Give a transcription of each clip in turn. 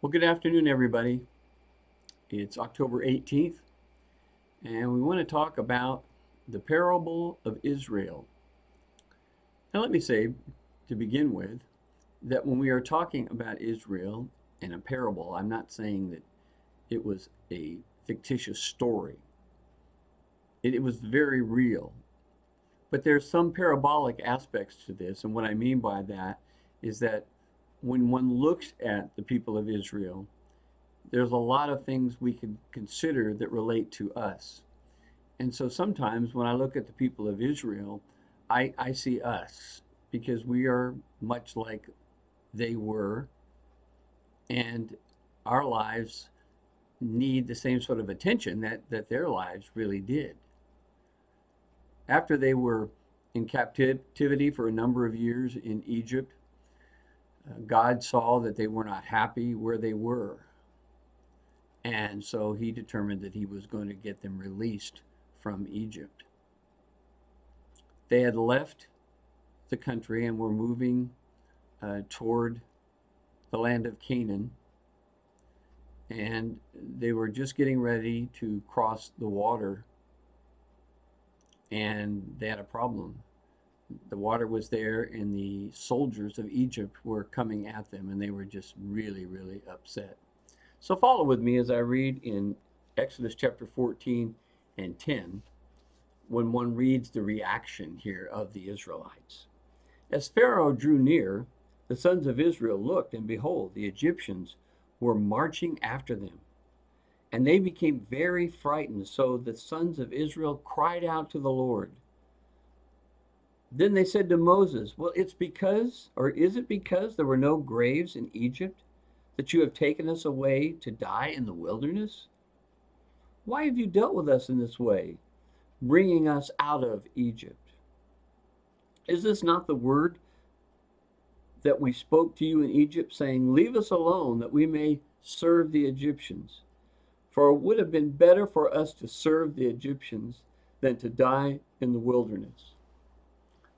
Well, good afternoon, everybody. It's October 18th, and we want to talk about the parable of Israel. Now, let me say, to begin with, that when we are talking about Israel in a parable, I'm not saying that it was a fictitious story. It was very real. But there's some parabolic aspects to this, and what I mean by that is that when one looks at the people of Israel, there's a lot of things we can consider that relate to us. And so sometimes when I look at the people of Israel, I see us because we are much like they were, and our lives need the same sort of attention that their lives really did. After they were in captivity for a number of years in Egypt, God saw that they were not happy where they were. And so he determined that he was going to get them released from Egypt. They had left the country and were moving toward the land of Canaan. And they were just getting ready to cross the water, and they had a problem. The water was there, and the soldiers of Egypt were coming at them, and they were just really, really upset. So follow with me as I read in Exodus chapter 14 and 10 when one reads the reaction here of the Israelites. As Pharaoh drew near, the sons of Israel looked, and behold, the Egyptians were marching after them. And they became very frightened. So the sons of Israel cried out to the Lord. Then they said to Moses, well, is it because there were no graves in Egypt that you have taken us away to die in the wilderness? Why have you dealt with us in this way, bringing us out of Egypt? Is this not the word that we spoke to you in Egypt, saying, leave us alone that we may serve the Egyptians? For it would have been better for us to serve the Egyptians than to die in the wilderness.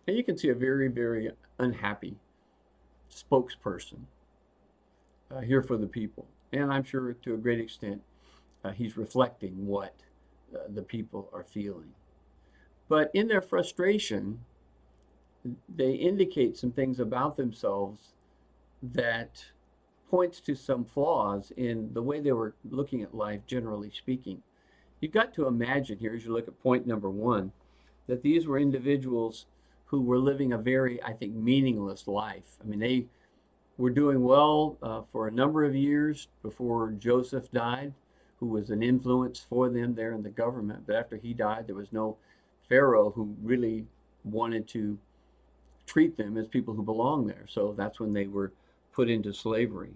And you can see a very, very unhappy spokesperson here for the people. And I'm sure to a great extent, he's reflecting what the people are feeling. But in their frustration, they indicate some things about themselves that points to some flaws in the way they were looking at life, generally speaking. You've got to imagine here, as you look at point number one, that these were individuals who were living a very, I think, meaningless life. I mean, they were doing well for a number of years before Joseph died, who was an influence for them there in the government. But after he died, there was no Pharaoh who really wanted to treat them as people who belonged there. So that's when they were put into slavery.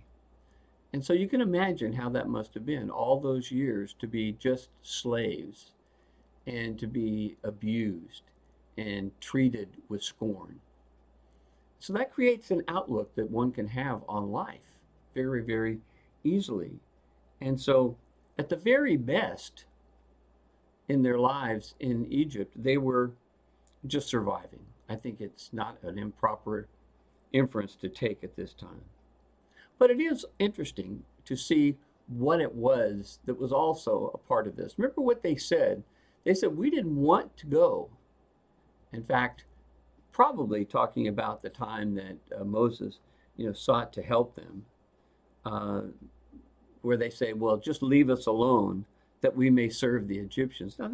And so you can imagine how that must have been all those years to be just slaves and to be abused and treated with scorn. So that creates an outlook that one can have on life very, very easily. And so, at the very best in their lives in Egypt, they were just surviving. I think it's not an improper inference to take at this time. But it is interesting to see what it was that was also a part of this. Remember what they said? They said, we didn't want to go. In fact, probably talking about the time that Moses, sought to help them, uh, where they say, well, just leave us alone that we may serve the Egyptians. Now,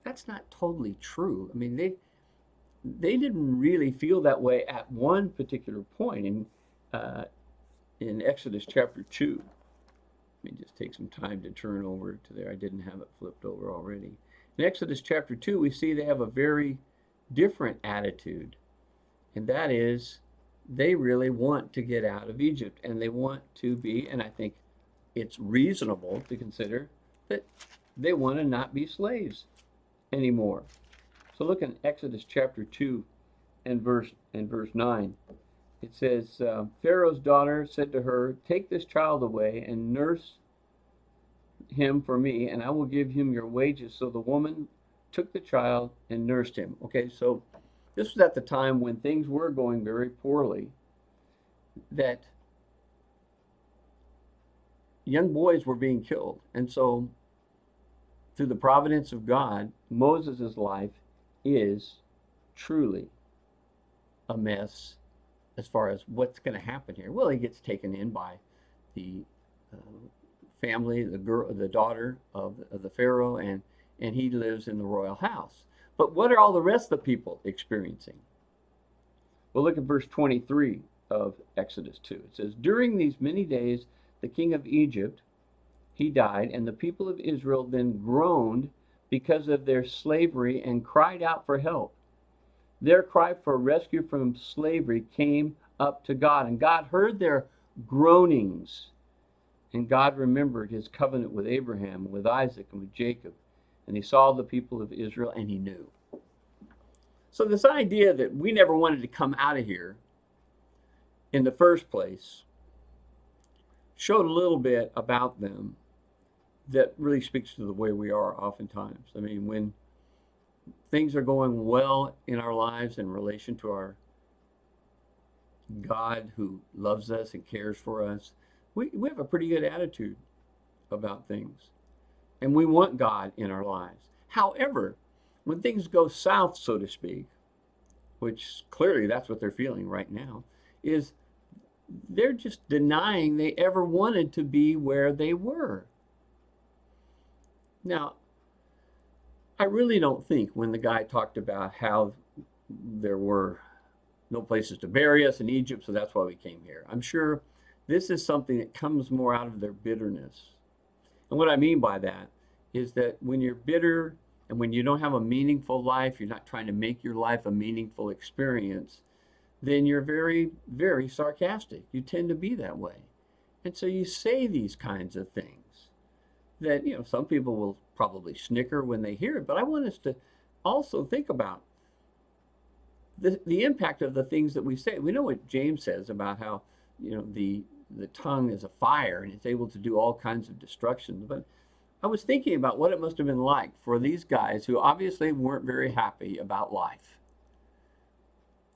that's not totally true. I mean, they didn't really feel that way at one particular point in Exodus chapter 2. Let me just take some time to turn over to there. I didn't have it flipped over already. In Exodus chapter 2, we see they have a very different attitude, and that is they really want to get out of Egypt, and they want to be, and I think it's reasonable to consider that they want to not be slaves anymore. So look in Exodus chapter 2 and verse 9. It says, Pharaoh's daughter said to her, take this child away and nurse him for me, and I will give him your wages. So the woman took the child and nursed him. Okay, so this was at the time when things were going very poorly, that young boys were being killed. And so, through the providence of God, Moses' life is truly a mess as far as what's going to happen here. Well, he gets taken in by the uh, family, the daughter of the Pharaoh, and he lives in the royal house. But what are all the rest of the people experiencing? Well, look at verse 23 of Exodus 2. It says, during these many days, the king of Egypt, he died, and the people of Israel then groaned because of their slavery and cried out for help. Their cry for rescue from slavery came up to God, and God heard their groanings. And God remembered his covenant with Abraham, with Isaac, and with Jacob. And he saw the people of Israel, and he knew. So this idea that we never wanted to come out of here in the first place showed a little bit about them that really speaks to the way we are oftentimes. I mean, when things are going well in our lives in relation to our God who loves us and cares for us, we have a pretty good attitude about things. And we want God in our lives. However, when things go south, so to speak, which clearly that's what they're feeling right now, is they're just denying they ever wanted to be where they were. Now, I really don't think when the guy talked about how there were no places to bury us in Egypt, so that's why we came here. I'm sure this is something that comes more out of their bitterness. And what I mean by that is that when you're bitter and when you don't have a meaningful life, you're not trying to make your life a meaningful experience, then you're very, very sarcastic. You tend to be that way. And so you say these kinds of things that, some people will probably snicker when they hear it, but I want us to also think about the impact of the things that we say. We know what James says about how, the tongue is a fire and it's able to do all kinds of destruction. But I was thinking about what it must have been like for these guys who obviously weren't very happy about life,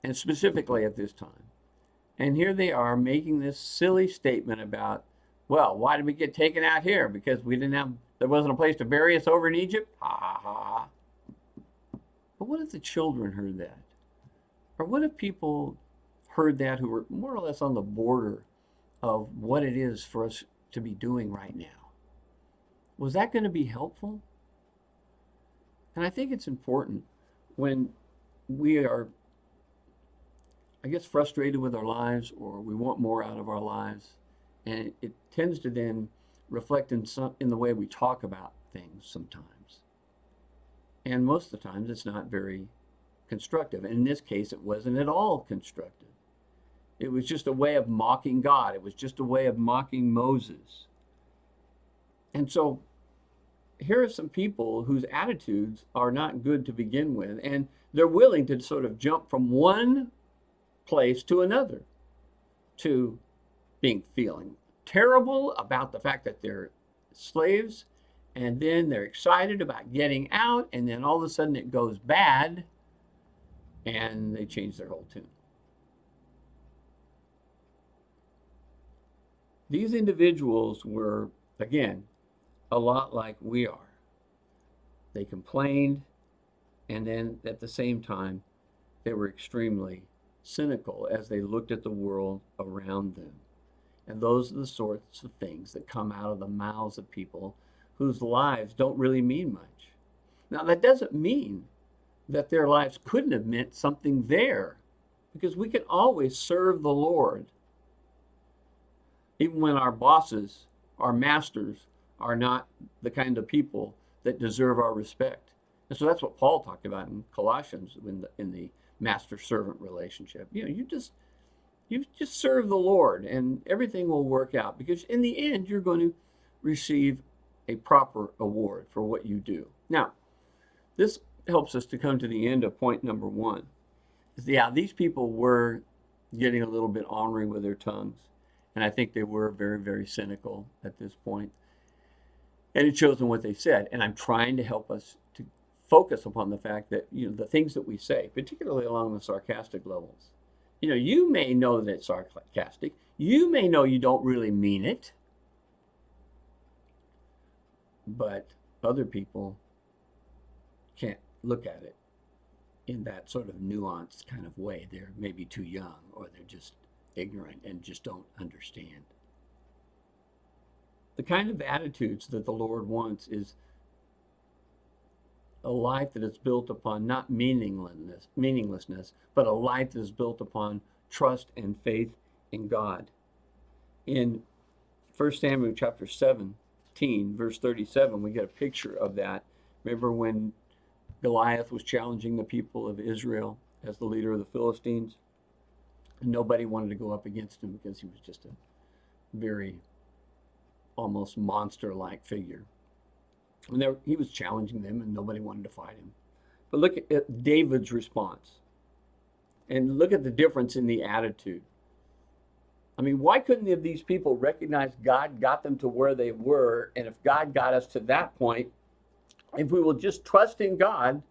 and specifically at this time. And here they are making this silly statement about, well, why did we get taken out here? Because there wasn't a place to bury us over in Egypt? Ha ha ha. But what if the children heard that? Or what if people heard that who were more or less on the border of what it is for us to be doing right now? Was that going to be helpful? And I think it's important when we are, I guess, frustrated with our lives, or we want more out of our lives, and it tends to then reflect in the way we talk about things sometimes. And most of the times it's not very constructive. And in this case, it wasn't at all constructive. It was just a way of mocking God. It was just a way of mocking Moses. And so here are some people whose attitudes are not good to begin with, and they're willing to sort of jump from one place to another, to feeling terrible about the fact that they're slaves, and then they're excited about getting out, and then all of a sudden it goes bad, and they change their whole tune. These individuals were, again, a lot like we are. They complained, and then at the same time, they were extremely cynical as they looked at the world around them. And those are the sorts of things that come out of the mouths of people whose lives don't really mean much. Now, that doesn't mean that their lives couldn't have meant something there, because we can always serve the Lord, even when our bosses, our masters, are not the kind of people that deserve our respect. And so that's what Paul talked about in Colossians in the master-servant relationship. You just serve the Lord, and everything will work out, because in the end you're going to receive a proper award for what you do. Now, this helps us to come to the end of point number one. These people were getting a little bit ornery with their tongues, and I think they were very, very cynical at this point. And it shows in what they said. And I'm trying to help us to focus upon the fact that, the things that we say, particularly along the sarcastic levels, you may know that it's sarcastic. You may know you don't really mean it. but other people can't look at it in that sort of nuanced kind of way. They're maybe too young, or they're just ignorant and just don't understand. The kind of attitudes that the Lord wants is a life that is built upon not meaninglessness, but a life that is built upon trust and faith in God. In 1 Samuel chapter 17, verse 37, we get a picture of that. Remember when Goliath was challenging the people of Israel as the leader of the Philistines? And nobody wanted to go up against him because he was just a very almost monster-like figure. And he was challenging them, and nobody wanted to fight him. But look at David's response. And look at the difference in the attitude. I mean, why couldn't these people recognize God got them to where they were? And if God got us to that point, if we will just trust in God,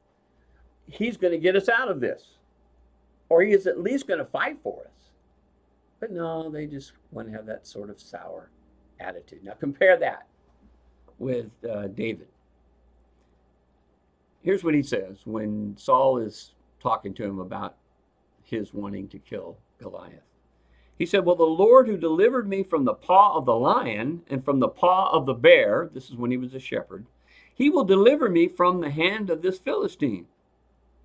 he's going to get us out of this. Or he is at least going to fight for us. But no, they just want to have that sort of sour attitude. Now compare that with David. Here's what he says when Saul is talking to him about his wanting to kill Goliath. He said, well, the Lord who delivered me from the paw of the lion and from the paw of the bear, this is when he was a shepherd, he will deliver me from the hand of this Philistine.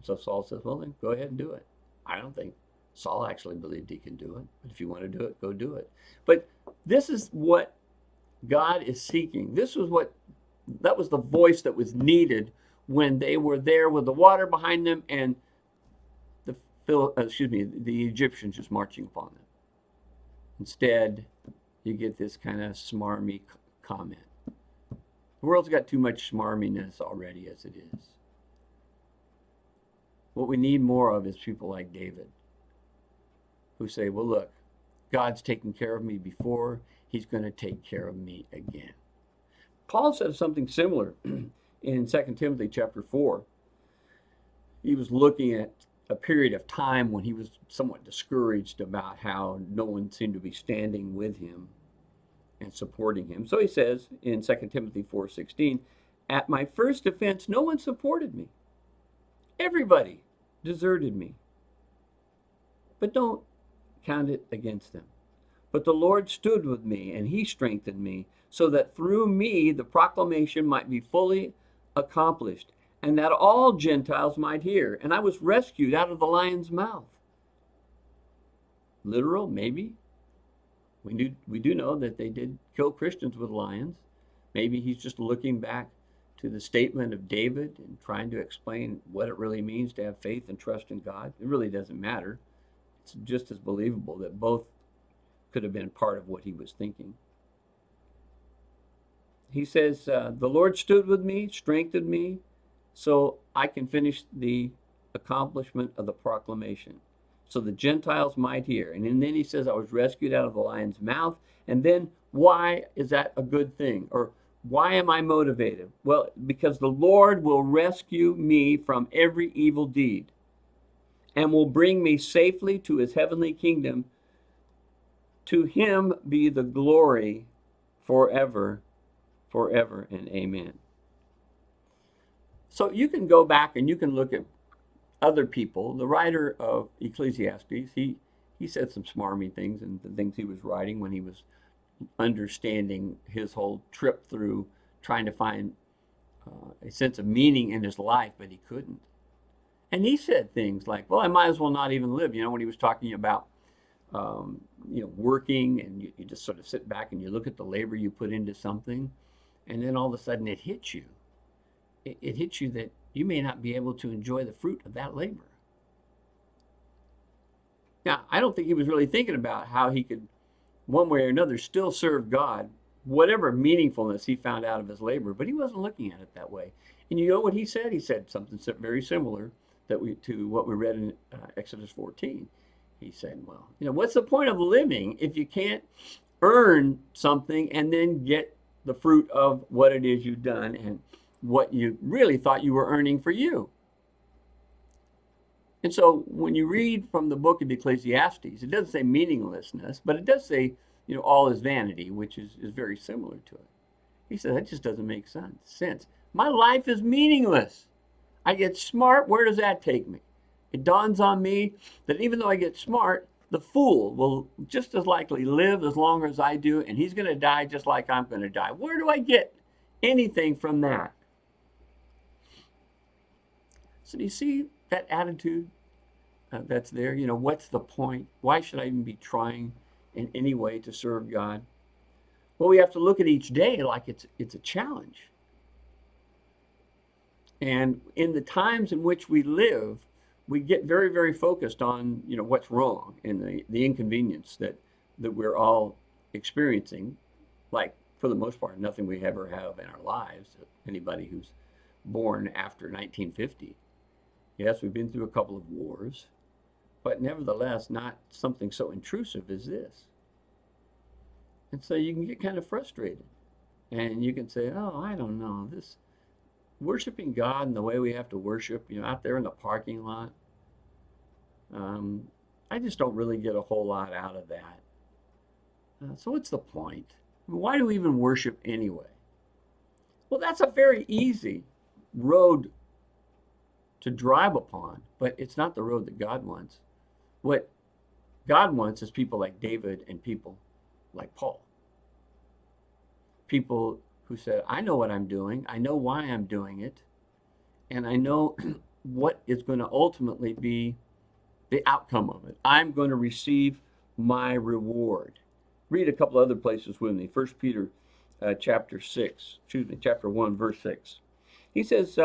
So Saul says, well, then go ahead and do it. I don't think Saul actually believed he can do it. But if you want to do it, go do it. But this is what God is seeking. That was the voice that was needed when they were there with the water behind them and the Egyptians just marching upon them. Instead, you get this kind of smarmy comment. The world's got too much smarminess already as it is. What we need more of is people like David, who say, well, look, God's taken care of me before, he's going to take care of me again. Paul says something similar in 2 Timothy chapter 4. He was looking at a period of time when he was somewhat discouraged about how no one seemed to be standing with him and supporting him. So he says in 2 Timothy 4:16, at my first offense, no one supported me. Everybody deserted me. But don't count it against them. But the Lord stood with me, and he strengthened me, so that through me the proclamation might be fully accomplished, and that all Gentiles might hear. And I was rescued out of the lion's mouth. Literal, maybe. We do know that they did kill Christians with lions. Maybe he's just looking back to the statement of David and trying to explain what it really means to have faith and trust in God. It really doesn't matter. It's just as believable that both could have been part of what he was thinking. He says, the Lord stood with me, strengthened me, so I can finish the accomplishment of the proclamation, so the Gentiles might hear. And then he says, I was rescued out of the lion's mouth. And then why is that a good thing? Or why am I motivated? Well, because the Lord will rescue me from every evil deed and will bring me safely to his heavenly kingdom. To him be the glory forever, forever, and amen. So you can go back and you can look at other people. The writer of Ecclesiastes, he said some smarmy things and the things he was writing when he was understanding his whole trip through trying to find a sense of meaning in his life, but he couldn't. And he said things like, well, I might as well not even live. You know, when he was talking about, working and you just sort of sit back and you look at the labor you put into something, and then all of a sudden it hits you. It hits you that you may not be able to enjoy the fruit of that labor. Now, I don't think he was really thinking about how he could, one way or another, still serve God, whatever meaningfulness he found out of his labor, but he wasn't looking at it that way. And you know what he said? He said something very similar to what we read in Exodus 14. He said, well, what's the point of living if you can't earn something and then get the fruit of what it is you've done and what you really thought you were earning for you? And so when you read from the book of Ecclesiastes, it doesn't say meaninglessness, but it does say, all is vanity, which is very similar to it. He said, that just doesn't make sense. My life is meaningless. I get smart. Where does that take me? It dawns on me that even though I get smart, the fool will just as likely live as long as I do, and he's going to die just like I'm going to die. Where do I get anything from that? So do you see that attitude that's there? You know, what's the point? Why should I even be trying in any way to serve God? Well, we have to look at each day like it's a challenge. And in the times in which we live, we get very, very focused on, you know, what's wrong and the inconvenience that we're all experiencing. Like, for the most part, nothing we ever have in our lives. Anybody who's born after 1950. Yes, we've been through a couple of wars, but nevertheless, not something so intrusive as this. And so you can get kind of frustrated. And you can say, oh, I don't know, this worshiping God and the way we have to worship, you know, out there in the parking lot, I just don't really get a whole lot out of that. So what's the point? I mean, why do we even worship anyway? Well, that's a very easy road to drive upon, but it's not the road that God wants. What God wants is people like David and people like Paul. People who said, I know what I'm doing, I know why I'm doing it, and I know what is going to ultimately be the outcome of it. I'm going to receive my reward. Read a couple other places with me. 1 Peter chapter 1, verse 6. He says,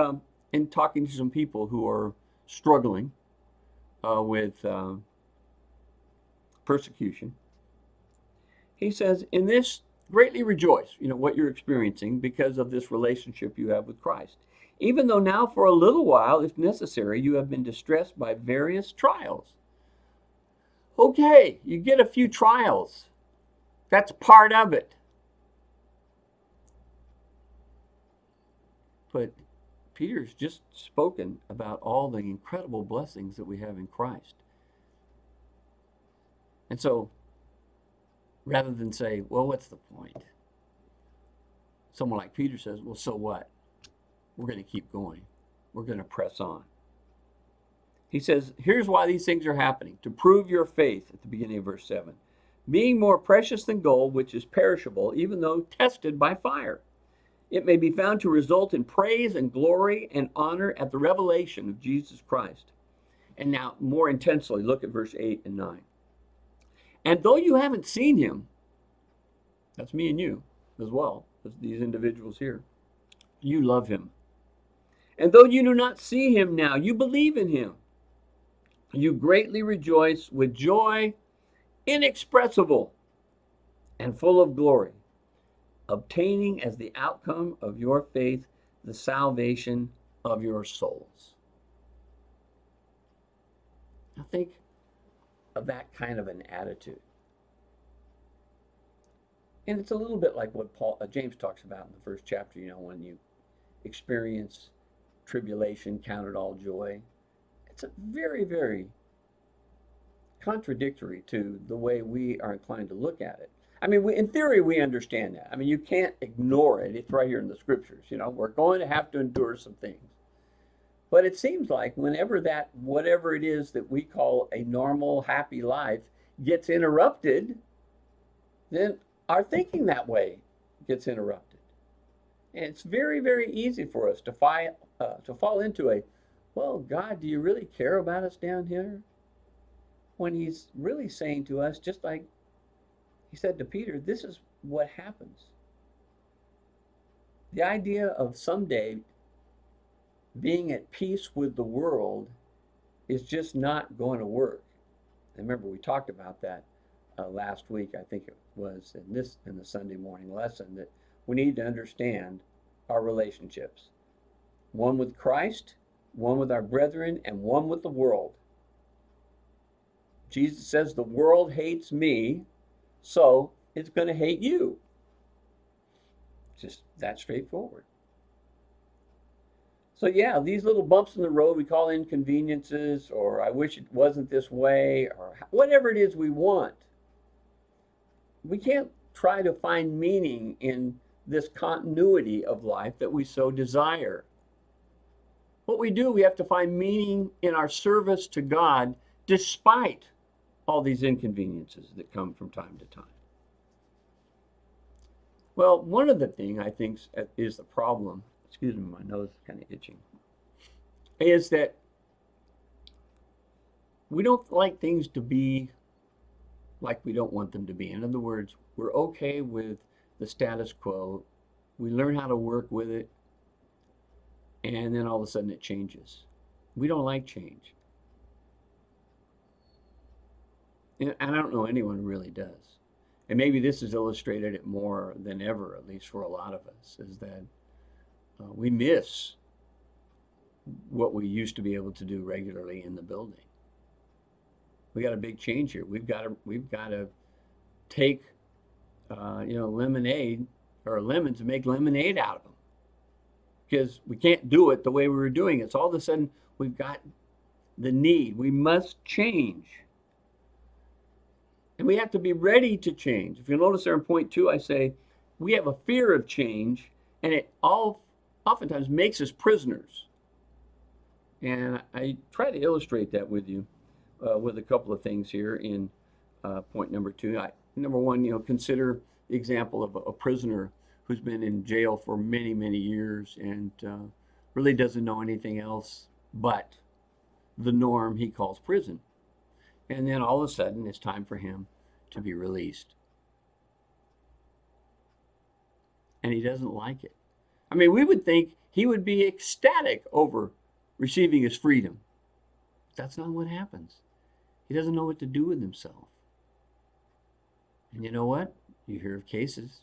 in talking to some people who are struggling with persecution, he says, in this greatly rejoice, you know, what you're experiencing because of this relationship you have with Christ. Even though now for a little while, if necessary, you have been distressed by various trials. Okay, you get a few trials. That's part of it. But Peter's just spoken about all the incredible blessings that we have in Christ. And so, rather than say, well, what's the point? Someone like Peter says, well, so what? We're going to keep going. We're going to press on. He says, here's why these things are happening. To prove your faith, at the beginning of verse 7. Being more precious than gold, which is perishable, even though tested by fire. It may be found to result in praise and glory and honor at the revelation of Jesus Christ. And now, more intensely, look at verse 8 and 9. And though you haven't seen him, that's me and you as well, as these individuals here, you love him. And though you do not see him now, you believe in him. You greatly rejoice with joy inexpressible and full of glory, obtaining as the outcome of your faith the salvation of your souls. Now think of that kind of an attitude. And it's a little bit like what James talks about in the first chapter, you know, when you experience tribulation, count it all joy. It's a very, very contradictory to the way we are inclined to look at it. I mean, in theory, we understand that. I mean, you can't ignore it. It's right here in the scriptures. You know, we're going to have to endure some things. But it seems like whenever that, whatever it is that we call a normal, happy life gets interrupted, then our thinking that way gets interrupted. And it's very, very easy for us to fall into a, well, God, do you really care about us down here? When he's really saying to us, just like he said to Peter, this is what happens. The idea of someday being at peace with the world is just not going to work. And remember, we talked about that last week, I think it was in the Sunday morning lesson, that we need to understand our relationships. One with Christ, one with our brethren, and one with the world. Jesus says the world hates me, so it's going to hate you. Just that straightforward. So yeah, these little bumps in the road we call inconveniences, or I wish it wasn't this way, or whatever it is we want. We can't try to find meaning in this continuity of life that we so desire. What we do, we have to find meaning in our service to God despite all these inconveniences that come from time to time. Well, one of the things I think is the problem, excuse me, my nose is kind of itching, is that we don't like things to be like we don't want them to be. In other words, we're okay with the status quo. We learn how to work with it, and then all of a sudden it changes. We don't like change. And I don't know anyone who really does. And maybe this has illustrated it more than ever, at least for a lot of us, is that we miss what we used to be able to do regularly in the building. We got a big change here. We've got to take lemonade or lemons and make lemonade out of them, because we can't do it the way we were doing it. So all of a sudden we've got the need. We must change. And we have to be ready to change. If you notice there in point 2, I say we have a fear of change, and it oftentimes makes us prisoners. And I try to illustrate that with you with a couple of things here in point number 2. Number 1, consider the example of a prisoner who's been in jail for many, many years and really doesn't know anything else but the norm he calls prison. And then all of a sudden, it's time for him to be released. And he doesn't like it. I mean, we would think he would be ecstatic over receiving his freedom. That's not what happens. He doesn't know what to do with himself. And you know what? You hear of cases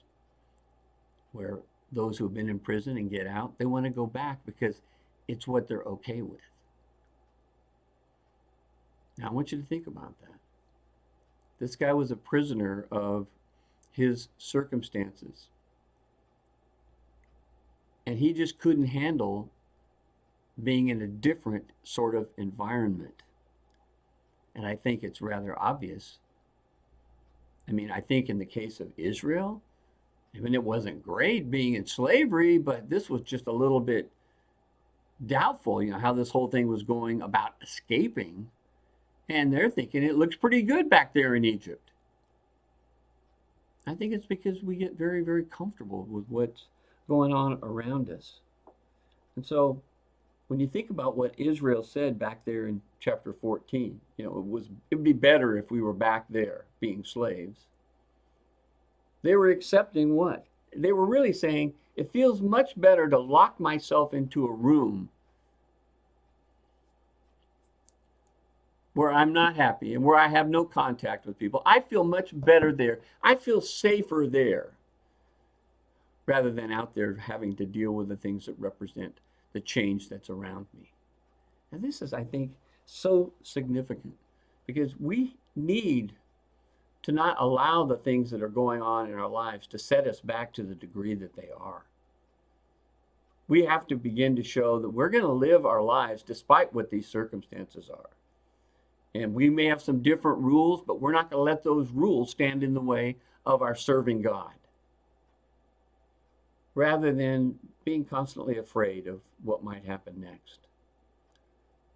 where those who have been in prison and get out, they want to go back because it's what they're okay with. Now, I want you to think about that. This guy was a prisoner of his circumstances. And he just couldn't handle being in a different sort of environment. And I think it's rather obvious. I mean, I think in the case of Israel, I mean, it wasn't great being in slavery, but this was just a little bit doubtful, how this whole thing was going about escaping. And they're thinking it looks pretty good back there in Egypt. I think it's because we get very, very comfortable with what's going on around us. And so when you think about what Israel said back there in chapter 14, it would be better if we were back there being slaves. They were accepting what? They were really saying, it feels much better to lock myself into a room where I'm not happy and where I have no contact with people. I feel much better there. I feel safer there rather than out there having to deal with the things that represent the change that's around me. And this is, I think, so significant because we need to not allow the things that are going on in our lives to set us back to the degree that they are. We have to begin to show that we're going to live our lives despite what these circumstances are. And we may have some different rules, but we're not going to let those rules stand in the way of our serving God. Rather than being constantly afraid of what might happen next.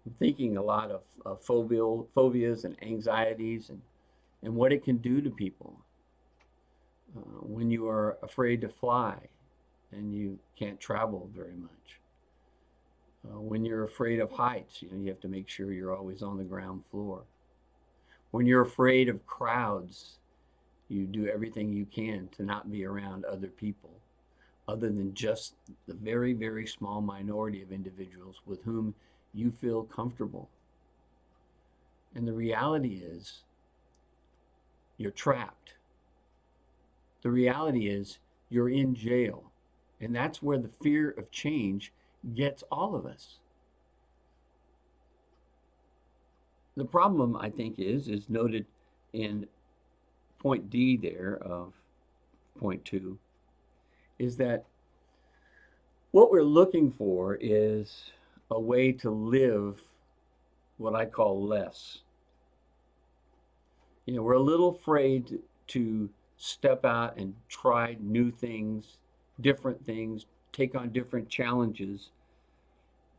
I'm thinking a lot of phobias and anxieties and what it can do to people. When you are afraid to fly and you can't travel very much. When you're afraid of heights, you have to make sure you're always on the ground floor. When you're afraid of crowds, you do everything you can to not be around other people, other than just the very, very small minority of individuals with whom you feel comfortable. And the reality is, you're trapped. The reality is, you're in jail. And that's where the fear of change gets all of us. The problem, I think, is noted in point D there of point 2, is that what we're looking for is a way to live what I call less. We're a little afraid to step out and try new things different things, take on different challenges,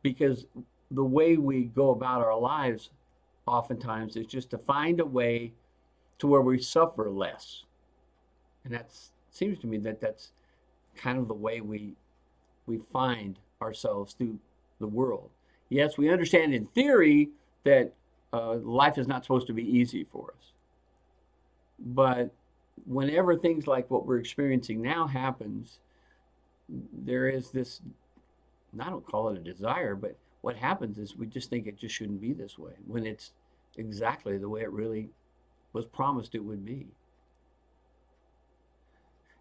because the way we go about our lives oftentimes is just to find a way to where we suffer less. And that seems to me that that's kind of the way we find ourselves through the world. Yes, we understand in theory that life is not supposed to be easy for us. But whenever things like what we're experiencing now happens, there is this, I don't call it a desire, but what happens is we just think it just shouldn't be this way when it's exactly the way it really was promised it would be.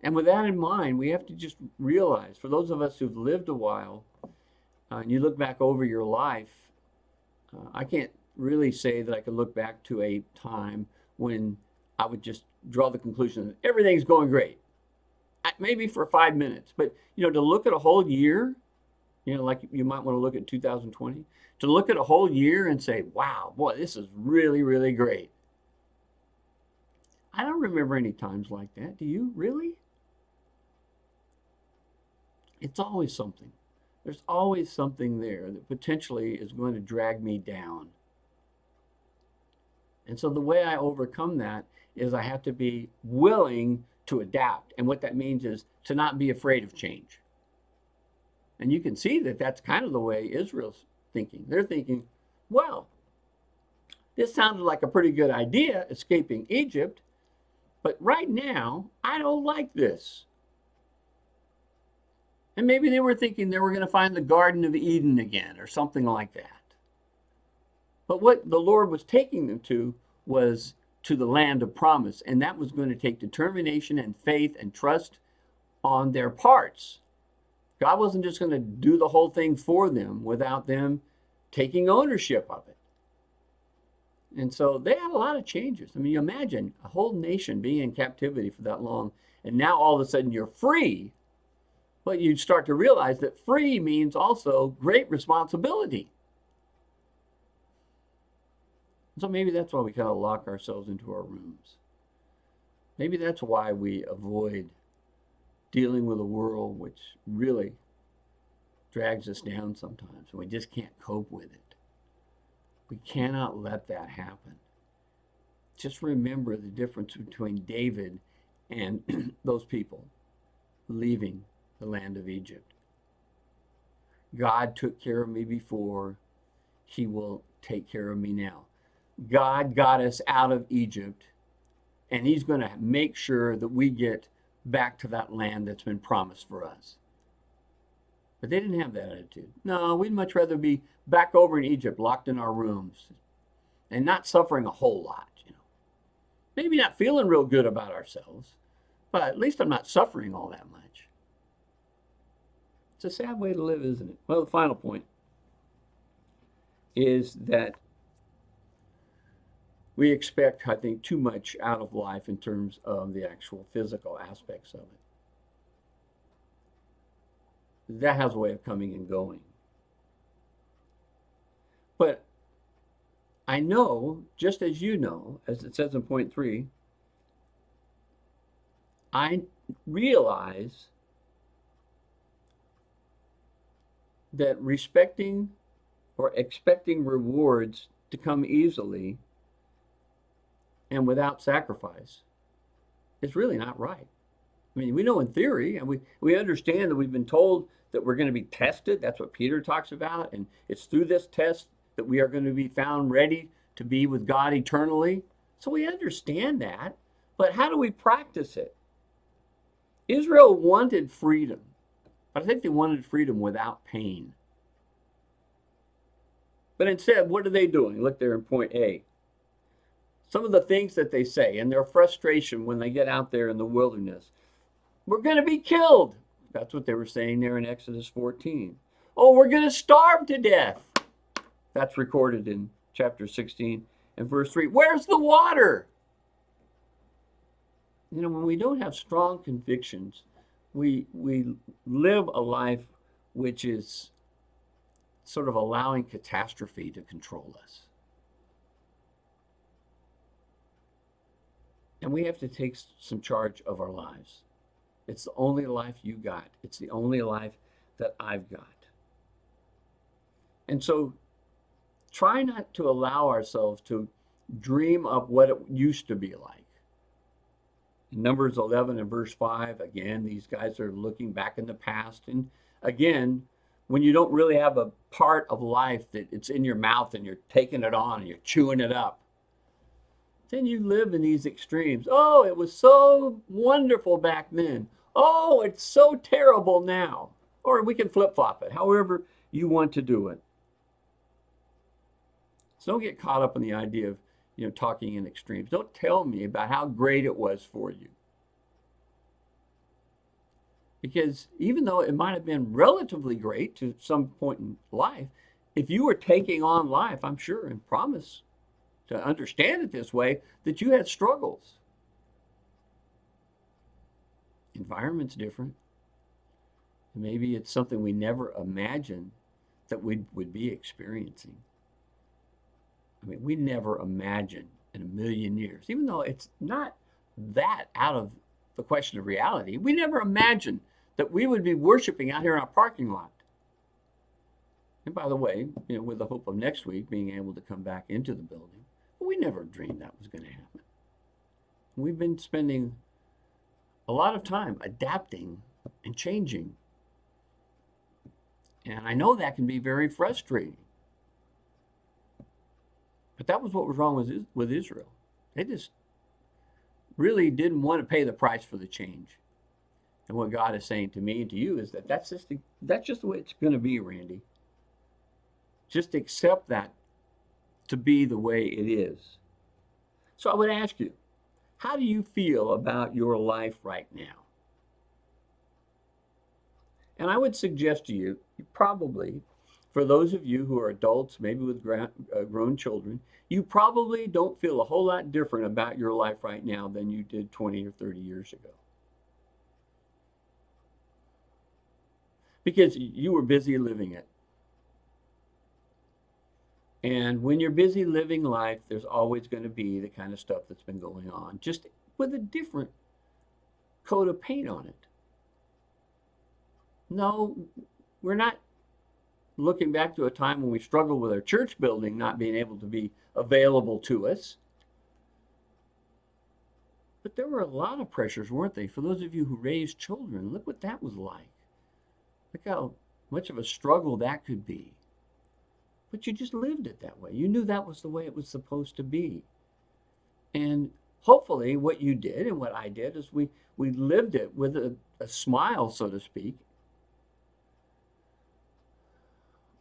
And with that in mind, we have to just realize, for those of us who've lived a while, and you look back over your life, I can't really say that I could look back to a time when I would just draw the conclusion that everything's going great. Maybe for 5 minutes, but to look at a whole year, like you might want to look at 2020, to look at a whole year and say, wow, boy, this is really, really great. I don't remember any times like that. Do you really? It's always something. There's always something there that potentially is going to drag me down. And so the way I overcome that is I have to be willing to adapt. And what that means is to not be afraid of change. And you can see that that's kind of the way Israel's thinking. They're thinking, well, this sounded like a pretty good idea, escaping Egypt, but right now, I don't like this. And maybe they were thinking they were going to find the Garden of Eden again or something like that. But what the Lord was taking them to was to the land of promise, and that was going to take determination and faith and trust on their parts. God wasn't just going to do the whole thing for them without them taking ownership of it. And so they had a lot of changes. I mean, you imagine a whole nation being in captivity for that long, and now all of a sudden you're free. But you start to realize that free means also great responsibility. So maybe that's why we kind of lock ourselves into our rooms. Maybe that's why we avoid dealing with a world which really drags us down sometimes, and we just can't cope with it. We cannot let that happen. Just remember the difference between David and those people leaving the land of Egypt. God took care of me before. He will take care of me now. God got us out of Egypt, and he's going to make sure that we get back to that land that's been promised for us. But they didn't have that attitude. No, we'd much rather be back over in Egypt, locked in our rooms, and not suffering a whole lot. Maybe not feeling real good about ourselves, but at least I'm not suffering all that much. It's a sad way to live, isn't it? Well, the final point is that we expect, I think, too much out of life in terms of the actual physical aspects of it. That has a way of coming and going. But I know, just as you know, as it says in point 3, I realize that respecting or expecting rewards to come easily and without sacrifice is really not right. I mean, we know in theory, and we understand that we've been told that we're going to be tested. That's what Peter talks about. And it's through this test that we are going to be found ready to be with God eternally. So we understand that. But how do we practice it? Israel wanted freedom, but I think they wanted freedom without pain. But instead, what are they doing? Look there in point A. Some of the things that they say and their frustration when they get out there in the wilderness. We're going to be killed. That's what they were saying there in Exodus 14. Oh, we're going to starve to death. That's recorded in chapter 16 and verse 3. Where's the water? When we don't have strong convictions, we live a life which is sort of allowing catastrophe to control us. And we have to take some charge of our lives. It's the only life you got. It's the only life that I've got. And so try not to allow ourselves to dream up what it used to be like. In Numbers 11 and verse 5, again, these guys are looking back in the past. And again, when you don't really have a part of life that it's in your mouth and you're taking it on and you're chewing it up, then you live in these extremes. Oh, it was so wonderful back then. Oh, it's so terrible now. Or we can flip flop it, however you want to do it. So don't get caught up in the idea of, talking in extremes. Don't tell me about how great it was for you. Because even though it might have been relatively great to some point in life, if you were taking on life, I'm sure and promise to understand it this way, that you had struggles. Environment's different. Maybe it's something we never imagined that we would be experiencing. I mean, we never imagined in a million years, even though it's not that out of the question of reality, we never imagined that we would be worshiping out here in our parking lot. And by the way, with the hope of next week being able to come back into the building, we never dreamed that was going to happen. We've been spending a lot of time adapting and changing. And I know that can be very frustrating. But that was what was wrong with Israel. They just really didn't want to pay the price for the change. And what God is saying to me and to you is that's just the way it's going to be, Randy. Just accept that to be the way it is. So I would ask you, how do you feel about your life right now? And I would suggest to you, probably, for those of you who are adults, maybe with grown children, you probably don't feel a whole lot different about your life right now than you did 20 or 30 years ago. Because you were busy living it. And when you're busy living life, there's always going to be the kind of stuff that's been going on, just with a different coat of paint on it. No, we're not looking back to a time when we struggled with our church building not being able to be available to us. But there were a lot of pressures, weren't they? For those of you who raised children, look what that was like. Look how much of a struggle that could be. But you just lived it that way. You knew that was the way it was supposed to be. And hopefully what you did and what I did is we lived it with a smile, so to speak.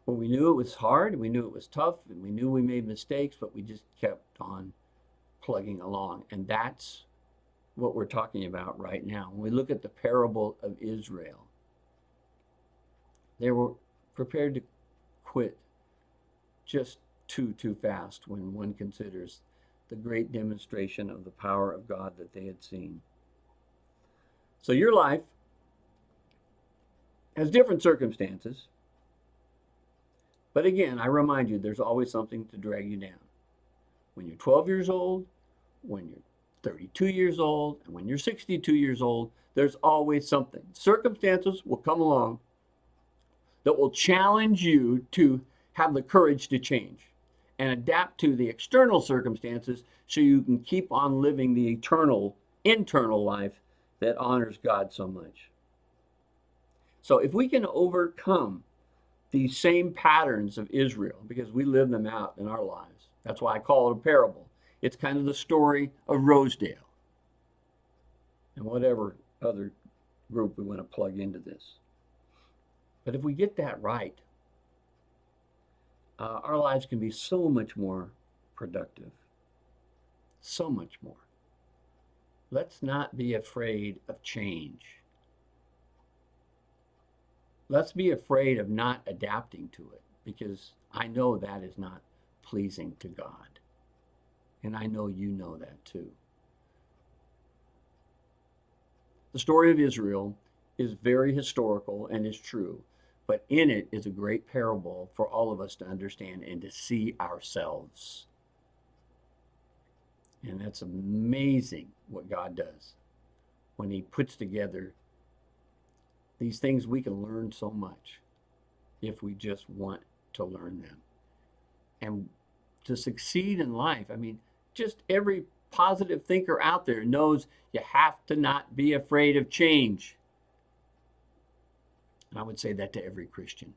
When we knew it was hard, and we knew it was tough, and we knew we made mistakes, but we just kept on plugging along. And that's what we're talking about right now. When we look at the parable of Israel, they were prepared to quit just too fast when one considers the great demonstration of the power of God that they had seen. So your life has different circumstances. But again, I remind you, there's always something to drag you down. When you're 12 years old, when you're 32 years old, and when you're 62 years old, there's always something. Circumstances will come along that will challenge you to have the courage to change and adapt to the external circumstances so you can keep on living the eternal, internal life that honors God so much. So if we can overcome these same patterns of Israel, because we live them out in our lives, that's why I call it a parable. It's kind of the story of Rosedale and whatever other group we want to plug into this. But if we get that right, our lives can be so much more productive. So much more. Let's not be afraid of change. Let's be afraid of not adapting to it, because I know that is not pleasing to God. And I know you know that too. The story of Israel is very historical and is true, but in it is a great parable for all of us to understand and to see ourselves. And that's amazing what God does when he puts together These things, we can learn so much if we just want to learn them. And to succeed in life, I mean, just every positive thinker out there knows you have to not be afraid of change. And I would say that to every Christian.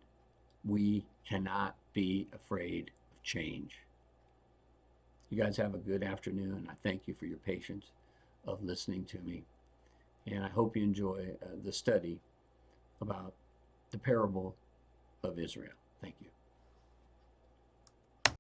We cannot be afraid of change. You guys have a good afternoon. I thank you for your patience of listening to me. And I hope you enjoy the study about the parable of Israel. Thank you.